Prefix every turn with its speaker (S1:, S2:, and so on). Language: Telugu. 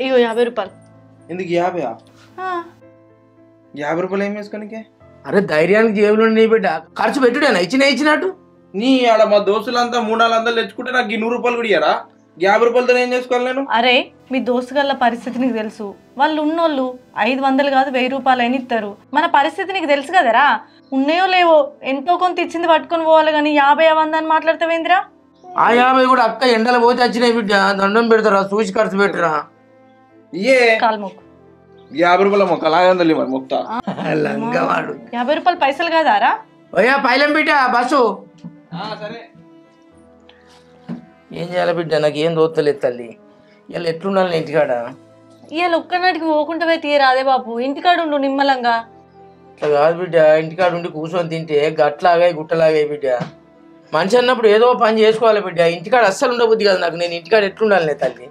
S1: ఇగో 50 రూపాయలు.
S2: ఎందుకు 50? 50 రూపాయలు ఏం వేసుకోనికే?
S3: అరే ధైర్యానికి జేబులో నీ బిడ్డ ఖర్చు పెట్టుడేనా ఇచ్చినట్టు
S2: నీ ఆడ మా దోస్తులంతా 300-400 తెచ్చుకుంటే నాకు 100 రూపాయలు కూడా ఇయ్యరా? 50 రూపాయలతో ఏం చేసుకోవాలి నేను?
S1: అరే మీ దోస్తుగల్ల పరిస్థితి నీకు తెలుసు. వాళ్ళు ఉన్నోళ్ళు 500 కాదు 1000 రూపాయలు అయినా ఇస్తారు. మన పరిస్థితి నీకు తెలుసు కదరా. ఉన్నాయో లేవో ఎంతో కొంత ఇచ్చింది పట్టుకొని పోవాలి కానీ 50 అని మాట్లాడతావేంద్రా?
S3: ఆ 50 కూడా అక్క ఎండలు పోతే వచ్చినాయి బిడ్డ. దండం పెడతారా చూసి ఖర్చు పెట్టరా?
S2: ఇయ్యే
S1: కాలు మొక్కు.
S2: 50 రూపాయల మొక్క 500 మరి మొక్తా.
S3: లంగవాడు
S1: 50 రూపాయలు పైసలు కాదారా?
S3: అయ్యా పైలం బిడ్డ బస్సు.
S2: సరే
S3: ఏం చేయాలి బిడ్డ నాకు ఏం దోత్తలేదు తల్లి. ఇలా ఎట్లుండాలి ఇంటికాడ?
S1: ఇవాళ ఒక్కనాటికి పోకుండా పోయి తీయరా అదే బాపు. ఇంటికాడ ఉండు నిమ్మలంగా.
S3: ఇట్లా కాదు బిడ్డ, ఇంటికాడ ఉండి కూర్చొని తింటే గట్లాగాయి గుట్టలాగాయి బిడ్డ. మనిషి అన్నప్పుడు ఏదో పని చేసుకోవాలి బిడ్డ. ఇంటికాడ అస్సలు ఉండబుద్ది కాదు నాకు. నేను ఇంటికాడ ఎట్లుండాలి తల్లి?